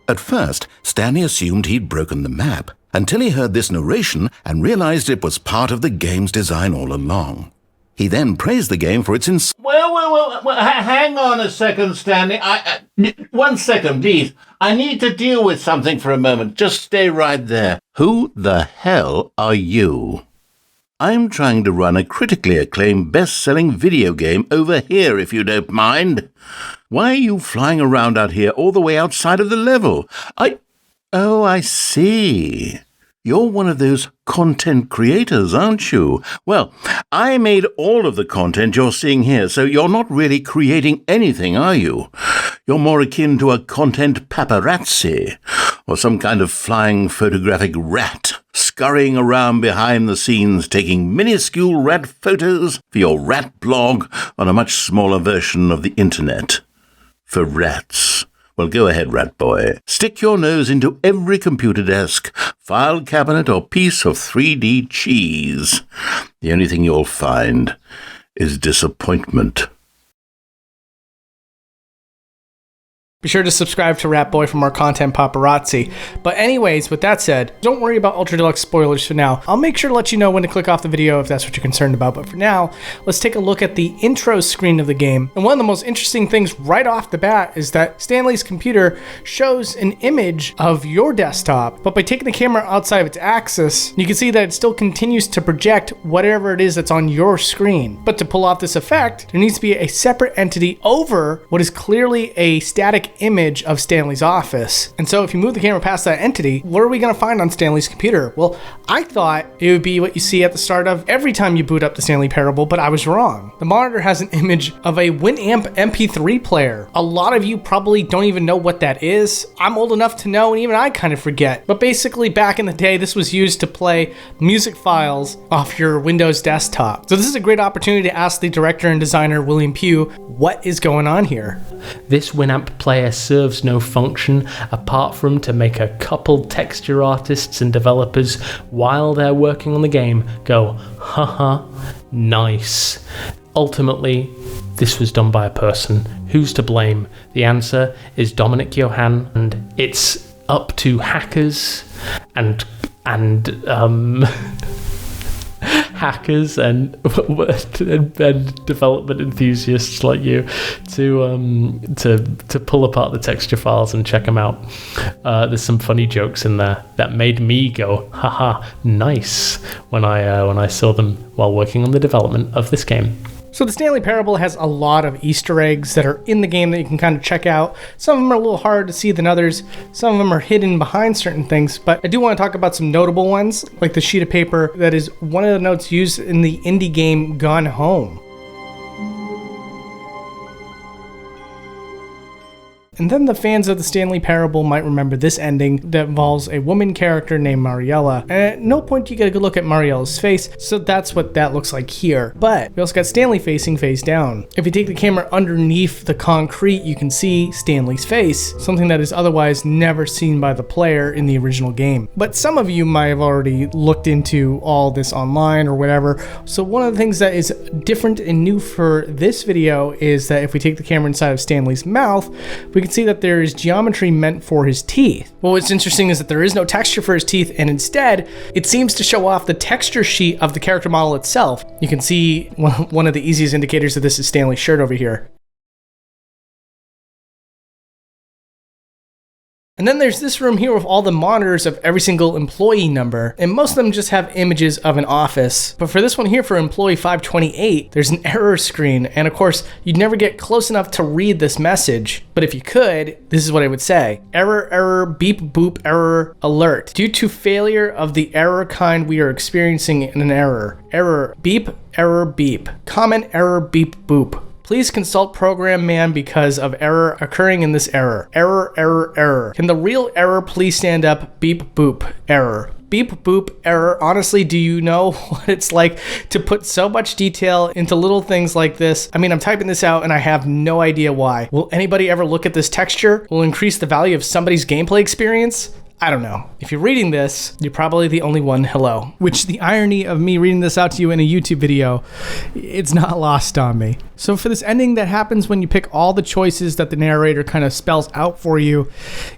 At first, Stanley assumed he'd broken the map, until he heard this narration and realized it was part of the game's design all along. He then praised the game for its Well, hang on a second, Stanley. 1 second, please. I need to deal with something for a moment. Just stay right there. Who the hell are you? I'm trying to run a critically acclaimed best-selling video game over here, if you don't mind. Why are you flying around out here all the way outside of the level? Oh, I see. You're one of those content creators, aren't you? Well, I made all of the content you're seeing here, so you're not really creating anything, are you? You're more akin to a content paparazzi, or some kind of flying photographic rat, scurrying around behind the scenes taking minuscule rat photos for your rat blog on a much smaller version of the internet. For rats. Well, go ahead, rat boy. Stick your nose into every computer desk, file cabinet, or piece of 3D cheese. The only thing you'll find is disappointment. Be sure to subscribe to Rat Boy for more content paparazzi. But anyways, with that said, don't worry about Ultra Deluxe spoilers for now. I'll make sure to let you know when to click off the video if that's what you're concerned about. But for now, let's take a look at the intro screen of the game. And one of the most interesting things right off the bat is that Stanley's Computer shows an image of your desktop, but by taking the camera outside of its axis, you can see that it still continues to project whatever it is that's on your screen. But to pull off this effect, there needs to be a separate entity over what is clearly a static image of Stanley's office. And so if you move the camera past that entity, what are we going to find on Stanley's Computer? Well, I thought it would be what you see at the start of every time you boot up the Stanley Parable, but I was wrong. The monitor has an image of a Winamp MP3 player. A lot of you probably don't even know what that is. I'm old enough to know, and even I kind of forget. But basically, back in the day, this was used to play music files off your Windows desktop. So this is a great opportunity to ask the director and designer, William Pugh, what is going on here? This Winamp player serves no function apart from to make a couple texture artists and developers, while they're working on the game, go, haha, nice. Ultimately, this was done by a person. Who's to blame? The answer is Dominic Johann, and it's up to hackers and hackers and development enthusiasts like you to pull apart the texture files and check them out. There's some funny jokes in there that made me go, haha, nice, when I saw them while working on the development of this game. So the Stanley Parable has a lot of Easter eggs that are in the game that you can kind of check out. Some of them are a little harder to see than others. Some of them are hidden behind certain things, but I do want to talk about some notable ones, like the sheet of paper that is one of the notes used in the indie game Gone Home. And then the fans of the Stanley Parable might remember this ending that involves a woman character named Mariella. And at no point do you get a good look at Mariella's face, so that's what that looks like here. But we also got Stanley facing face down. If you take the camera underneath the concrete, you can see Stanley's face, something that is otherwise never seen by the player in the original game. But some of you might have already looked into all this online or whatever. So one of the things that is different and new for this video is that if we take the camera inside of Stanley's mouth, we can see that there is geometry meant for his teeth. Well, what's interesting is that there is no texture for his teeth, and instead it seems to show off the texture sheet of the character model itself. You can see one of the easiest indicators of this is Stanley's shirt over here. And then there's this room here with all the monitors of every single employee number, and most of them just have images of an office. But for this one here, for employee 528, there's an error screen, and of course, you'd never get close enough to read this message. But if you could, this is what it would say. Error, error, beep, boop, error, alert. Due to failure of the error kind, we are experiencing an error. Error, beep, error, beep. Common error, beep, boop. Please consult Program Man because of error occurring in this error. Error, error, error. Can the real error please stand up? Beep, boop, error. Beep, boop, error. Honestly, do you know what it's like to put so much detail into little things like this? I mean, I'm typing this out and I have no idea why. Will anybody ever look at this texture? Will it increase the value of somebody's gameplay experience? I don't know. If you're reading this, you're probably the only one hello. Which the irony of me reading this out to you in a YouTube video, it's not lost on me. So for this ending that happens when you pick all the choices that the narrator kind of spells out for you,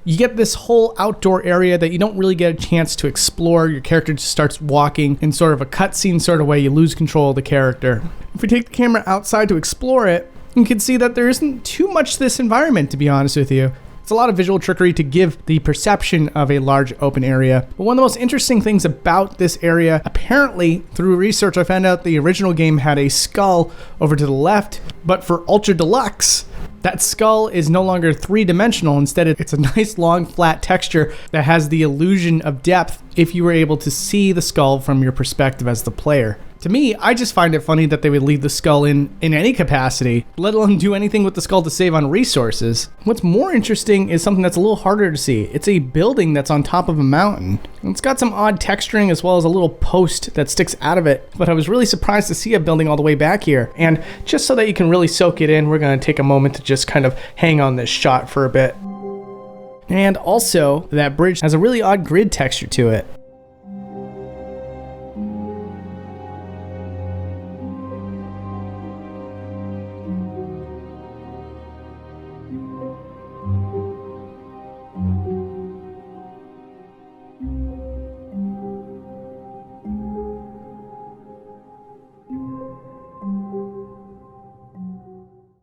you get this whole outdoor area that you don't really get a chance to explore. Your character just starts walking in sort of a cutscene sort of way. You lose control of the character. If we take the camera outside to explore it, you can see that there isn't too much to this environment, to be honest with you. It's a lot of visual trickery to give the perception of a large open area. But one of the most interesting things about this area, apparently through research, I found out the original game had a skull over to the left, but for Ultra Deluxe, that skull is no longer three-dimensional. Instead, it's a nice long flat texture that has the illusion of depth if you were able to see the skull from your perspective as the player. To me, I just find it funny that they would leave the skull in any capacity, let alone do anything with the skull to save on resources. What's more interesting is something that's a little harder to see. It's a building that's on top of a mountain. It's got some odd texturing as well as a little post that sticks out of it, but I was really surprised to see a building all the way back here. And just so that you can really soak it in, we're going to take a moment to just kind of hang on this shot for a bit. And also, that bridge has a really odd grid texture to it.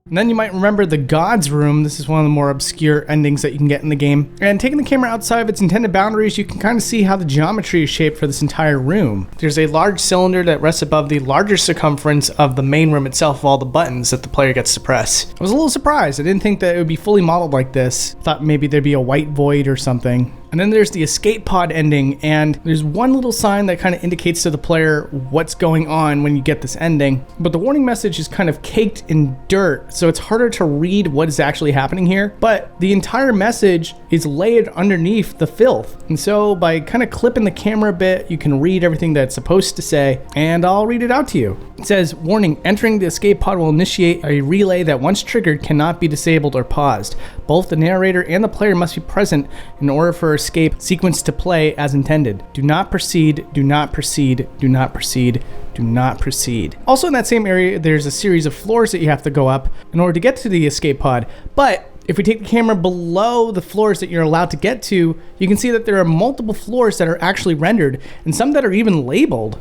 And then you might remember the God's Room. This is one of the more obscure endings that you can get in the game. And taking the camera outside of its intended boundaries, you can kind of see how the geometry is shaped for this entire room. There's a large cylinder that rests above the larger circumference of the main room itself, of all the buttons that the player gets to press. I was a little surprised. I didn't think that it would be fully modeled like this. Thought maybe there'd be a white void or something. And then there's the escape pod ending, and there's one little sign that kind of indicates to the player what's going on when you get this ending. But the warning message is kind of caked in dirt, so it's harder to read what is actually happening here. But the entire message is layered underneath the filth. And so by kind of clipping the camera a bit, you can read everything that it's supposed to say, and I'll read it out to you. It says, warning, entering the escape pod will initiate a relay that once triggered cannot be disabled or paused. Both the narrator and the player must be present in order for escape sequence to play as intended. Do not proceed, do not proceed, do not proceed, do not proceed. Also in that same area, there's a series of floors that you have to go up in order to get to the escape pod. But if we take the camera below the floors that you're allowed to get to, you can see that there are multiple floors that are actually rendered and some that are even labeled.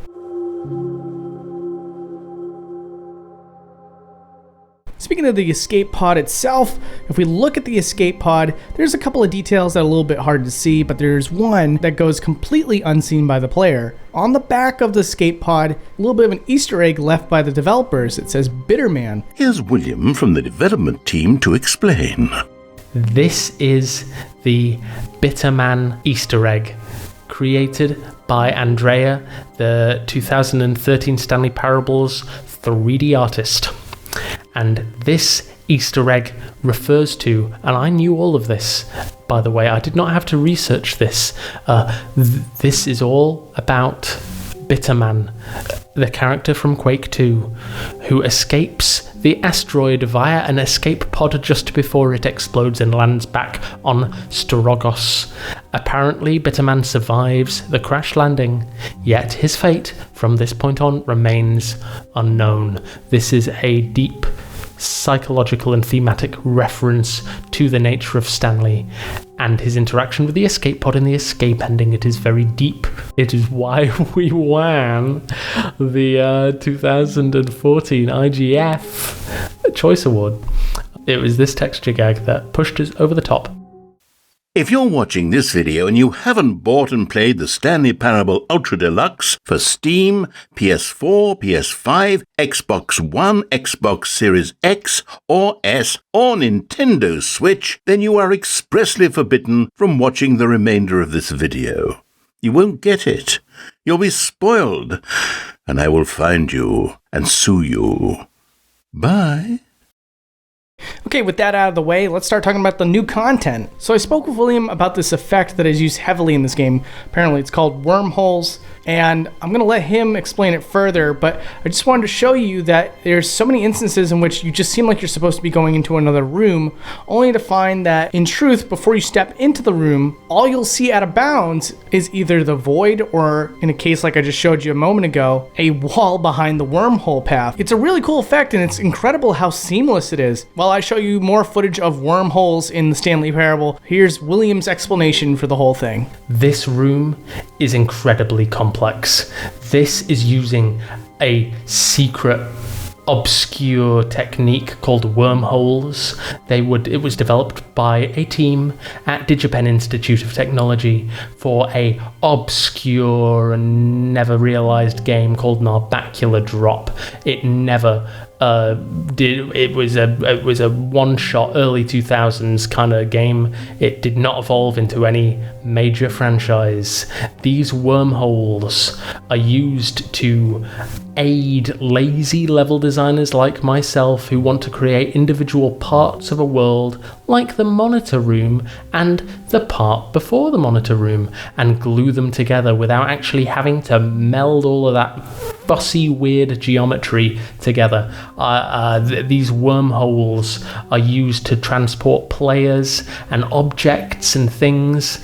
Speaking of the escape pod itself, if we look at the escape pod, there's a couple of details that are a little bit hard to see, but there's one that goes completely unseen by the player. On the back of the escape pod, a little bit of an Easter egg left by the developers. It says Bitterman. Here's William from the development team to explain. This is the Bitterman Easter egg, created by Andrea, the 2013 Stanley Parable's 3D artist. And this Easter egg refers to, and I knew all of this, by the way, I did not have to research this. This is all about Bitterman, the character from Quake 2, who escapes the asteroid via an escape pod just before it explodes and lands back on Storogos. Apparently, Bitterman survives the crash landing, yet his fate from this point on remains unknown. This is a deep psychological and thematic reference to the nature of Stanley and his interaction with the escape pod in the escape ending. It is very deep. It is why we won the 2014 IGF Choice Award. It was this texture gag that pushed us over the top. If you're watching this video and you haven't bought and played the Stanley Parable Ultra Deluxe for Steam, PS4, PS5, Xbox One, Xbox Series X or S, or Nintendo Switch, then you are expressly forbidden from watching the remainder of this video. You won't get it. You'll be spoiled, and I will find you and sue you. Bye. Okay, with that out of the way, let's start talking about the new content. So I spoke with William about this effect that is used heavily in this game. Apparently it's called wormholes, and I'm going to let him explain it further, but I just wanted to show you that there's so many instances in which you just seem like you're supposed to be going into another room, only to find that, in truth, before you step into the room, all you'll see out of bounds is either the void or, in a case like I just showed you a moment ago, a wall behind the wormhole path. It's a really cool effect, and it's incredible how seamless it is. While I show you more footage of wormholes in the Stanley Parable, here's William's explanation for the whole thing. This room is incredibly complex. This is using a secret, obscure technique called wormholes. It was developed by a team at DigiPen Institute of Technology for a obscure and never realized game called Narbacular Drop. It never it was a one-shot early 2000s kind of game. It did not evolve into any major franchise. These wormholes are used to aid lazy level designers like myself who want to create individual parts of a world like the monitor room and the part before the monitor room and glue them together without actually having to meld all of that fussy, weird geometry together. These wormholes are used to transport players and objects and things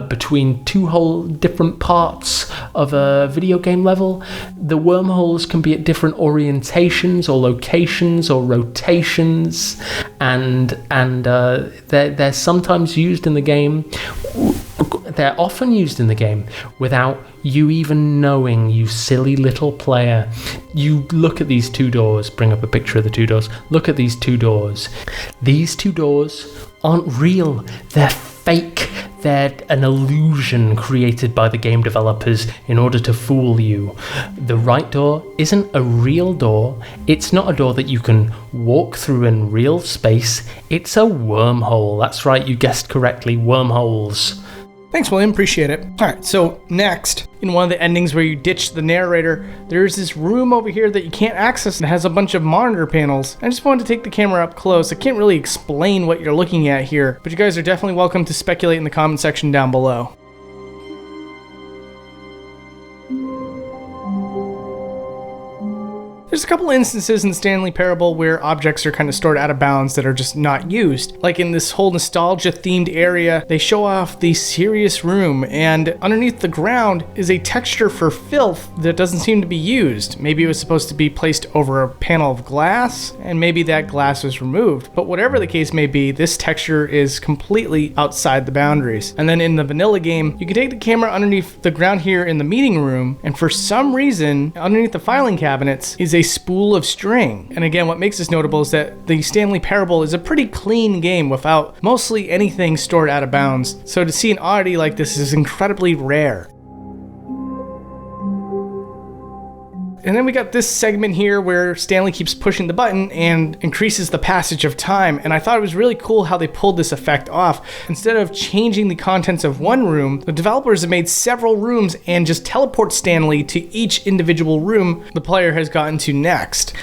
between two whole different parts of a video game level. The wormholes can be at different orientations or locations or rotations, and they're sometimes used in the game. They're often used in the game without you even knowing, you silly little player. You look at these two doors, bring up a picture of the two doors, look at these two doors. These two doors aren't real, they're fake. They're an illusion created by the game developers in order to fool you. The right door isn't a real door. It's not a door that you can walk through in real space. It's a wormhole. That's right, you guessed correctly, wormholes. Thanks, William. Appreciate it. All right, so next, in one of the endings where you ditch the narrator, there's this room over here that you can't access and has a bunch of monitor panels. I just wanted to take the camera up close. I can't really explain what you're looking at here, but you guys are definitely welcome to speculate in the comment section down below. There's a couple instances in the Stanley Parable where objects are kind of stored out of bounds that are just not used. Like in this whole nostalgia themed area, they show off the serious room, and underneath the ground is a texture for filth that doesn't seem to be used. Maybe it was supposed to be placed over a panel of glass, and maybe that glass was removed. But whatever the case may be, this texture is completely outside the boundaries. And then in the vanilla game, you can take the camera underneath the ground here in the meeting room, and for some reason, underneath the filing cabinets is a spool of string. And again, what makes this notable is that the Stanley Parable is a pretty clean game without mostly anything stored out of bounds. So to see an oddity like this is incredibly rare. And then we got this segment here where Stanley keeps pushing the button and increases the passage of time. And I thought it was really cool how they pulled this effect off. Instead of changing the contents of one room, the developers have made several rooms and just teleport Stanley to each individual room the player has gotten to next.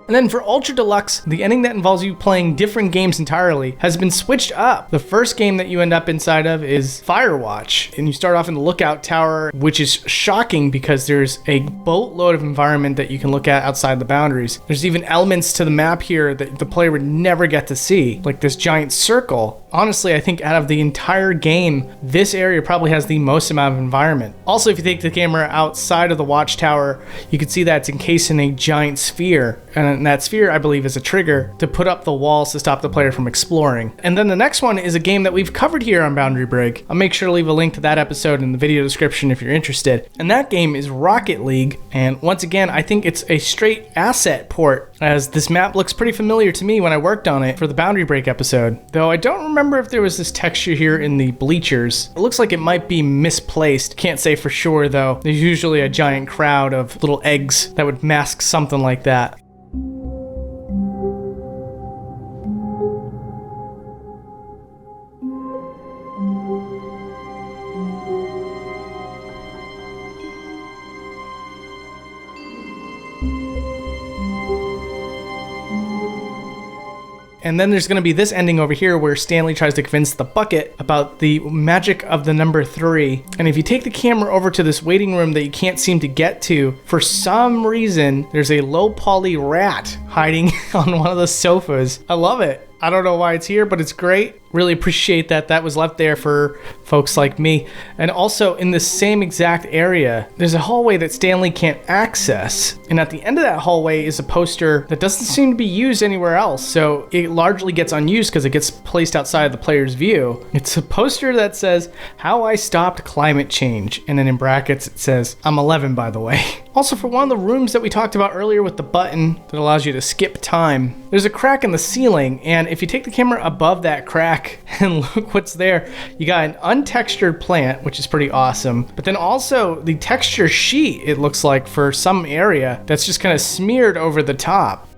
And then for Ultra Deluxe, the ending that involves you playing different games entirely has been switched up. The first game that you end up inside of is Firewatch, and you start off in the lookout tower, which is shocking because there's a boatload of environment that you can look at outside the boundaries. There's even elements to the map here that the player would never get to see, like this giant circle. Honestly, I think out of the entire game, this area probably has the most amount of environment. Also, if you take the camera outside of the watchtower, you can see that it's encased in a giant sphere. And And that sphere, I believe, is a trigger to put up the walls to stop the player from exploring. And then the next one is a game that we've covered here on Boundary Break. I'll make sure to leave a link to that episode in the video description if you're interested. And that game is Rocket League. And once again, I think it's a straight asset port, as this map looks pretty familiar to me when I worked on it for the Boundary Break episode. Though I don't remember if there was this texture here in the bleachers. It looks like it might be misplaced. Can't say for sure though. There's usually a giant crowd of little eggs that would mask something like that. And then there's going to be this ending over here where Stanley tries to convince the bucket about the magic of the number 3. And if you take the camera over to this waiting room that you can't seem to get to, for some reason, there's a low poly rat hiding on one of the sofas. I love it. I don't know why it's here, but it's great. Really appreciate that that was left there for folks like me. And also in the same exact area, there's a hallway that Stanley can't access. And at the end of that hallway is a poster that doesn't seem to be used anywhere else. So it largely gets unused because it gets placed outside of the player's view. It's a poster that says, "How I Stopped Climate Change." And then in brackets it says, "I'm 11, by the way." Also, for one of the rooms that we talked about earlier with the button that allows you to skip time, there's a crack in the ceiling, and if you take the camera above that crack and look what's there, you got an untextured plant, which is pretty awesome, but then also the texture sheet, it looks like, for some area that's just kind of smeared over the top.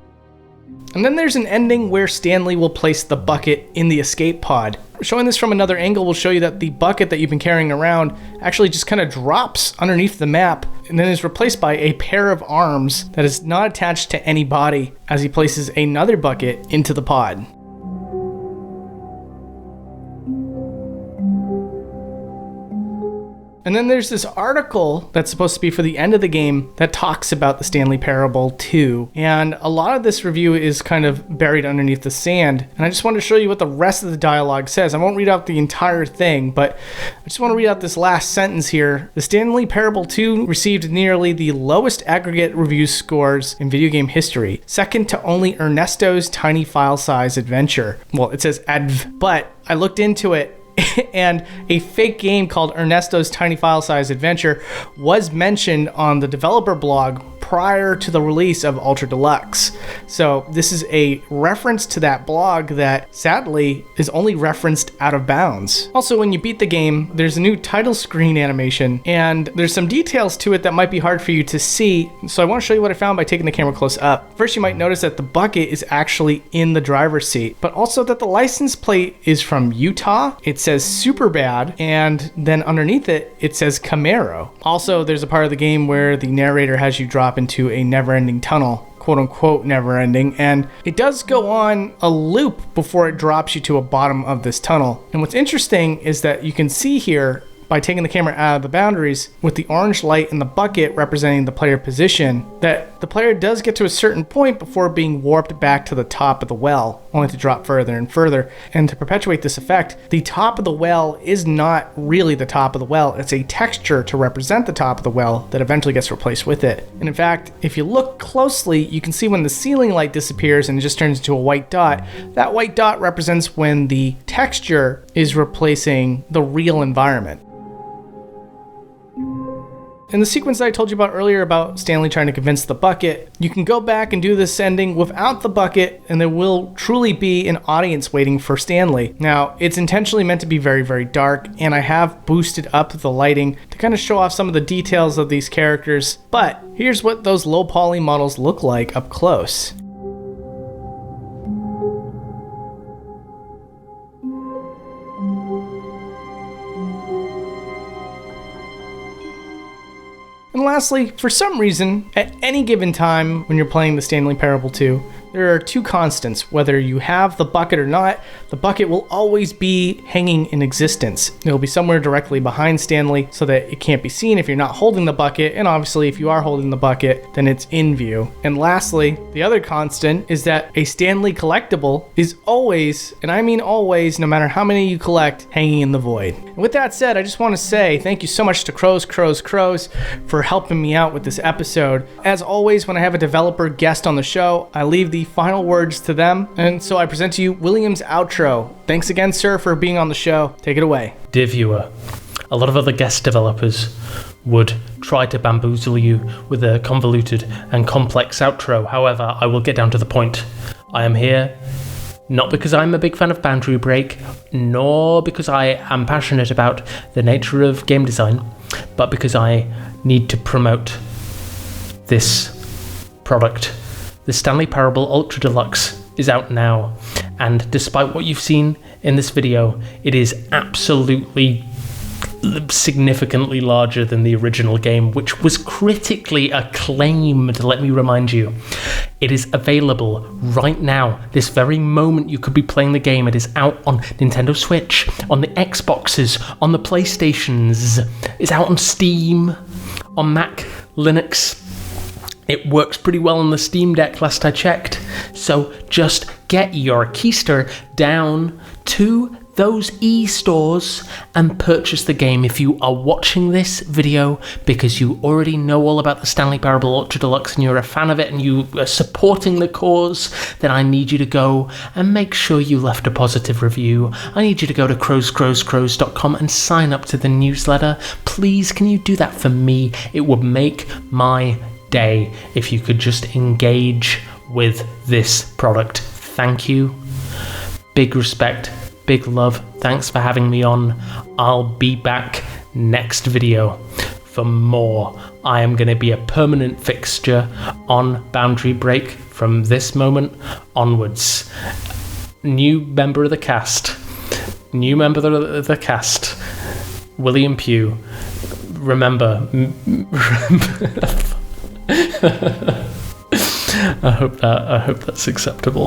And then there's an ending where Stanley will place the bucket in the escape pod. Showing this from another angle will show you that the bucket that you've been carrying around actually just kind of drops underneath the map and then is replaced by a pair of arms that is not attached to any body as he places another bucket into the pod. And then there's this article that's supposed to be for the end of the game that talks about the Stanley Parable 2. And a lot of this review is kind of buried underneath the sand. And I just want to show you what the rest of the dialogue says. I won't read out the entire thing, but I just want to read out this last sentence here. The Stanley Parable 2 received nearly the lowest aggregate review scores in video game history, second to only Ernesto's tiny file size adventure. Well, it says adv, but I looked into it, and a fake game called Ernesto's Tiny File Size Adventure was mentioned on the developer blog prior to the release of Ultra Deluxe. So this is a reference to that blog that sadly is only referenced out of bounds. Also, when you beat the game, there's a new title screen animation, and there's some details to it that might be hard for you to see. So I want to show you what I found by taking the camera close up. First, you might notice that the bucket is actually in the driver's seat, but also that the license plate is from Utah. It says Super Bad, and then underneath it, it says Camaro. Also, there's a part of the game where the narrator has you drop into a never-ending tunnel, quote-unquote never-ending, and it does go on a loop before it drops you to a bottom of this tunnel. And what's interesting is that you can see here, by taking the camera out of the boundaries, with the orange light in the bucket representing the player position, that the player does get to a certain point before being warped back to the top of the well, only to drop further and further. And to perpetuate this effect, the top of the well is not really the top of the well, it's a texture to represent the top of the well that eventually gets replaced with it. And in fact, if you look closely, you can see when the ceiling light disappears and it just turns into a white dot, that white dot represents when the texture is replacing the real environment. In the sequence that I told you about earlier about Stanley trying to convince the bucket, you can go back and do this ending without the bucket, and there will truly be an audience waiting for Stanley. Now, it's intentionally meant to be very, very dark, and I have boosted up the lighting to kind of show off some of the details of these characters, but here's what those low poly models look like up close. And lastly, for some reason, at any given time when you're playing the Stanley Parable 2, there are two constants. Whether you have the bucket or not, the bucket will always be hanging in existence. It'll be somewhere directly behind Stanley so that it can't be seen if you're not holding the bucket, and obviously if you are holding the bucket, then it's in view. And lastly, the other constant is that a Stanley collectible is always, and I mean always, no matter how many you collect, hanging in the void. And with that said, I just want to say thank you so much to Crows for helping me out with this episode. As always, when I have a developer guest on the show, I leave the final words to them, and so I present to you William's outro. Thanks again, sir, for being on the show. Take it away. Dear viewer, a lot of other guest developers would try to bamboozle you with a convoluted and complex outro. However, I will get down to the point. I am here not because I'm a big fan of Boundary Break, nor because I am passionate about the nature of game design, but because I need to promote this product. The Stanley Parable Ultra Deluxe is out now, and despite what you've seen in this video, it is absolutely significantly larger than the original game, which was critically acclaimed, let me remind you. It is available right now. This very moment you could be playing the game. It is out on Nintendo Switch, on the Xboxes, on the PlayStations. It's out on Steam, on Mac, Linux. It works pretty well on the Steam Deck last I checked. So just get your keister down to those e-stores and purchase the game. If you are watching this video because you already know all about the Stanley Parable Ultra Deluxe and you're a fan of it and you are supporting the cause, then I need you to go and make sure you left a positive review. I need you to go to crows.com and sign up to the newsletter. Please, can you do that for me? It would make my day if you could just engage with this product. Thank you. Big respect. Big love. Thanks for having me on. I'll be back next video for more. I am going to be a permanent fixture on Boundary Break from this moment onwards. New member of the cast. William Pugh. Remember. I hope that's acceptable.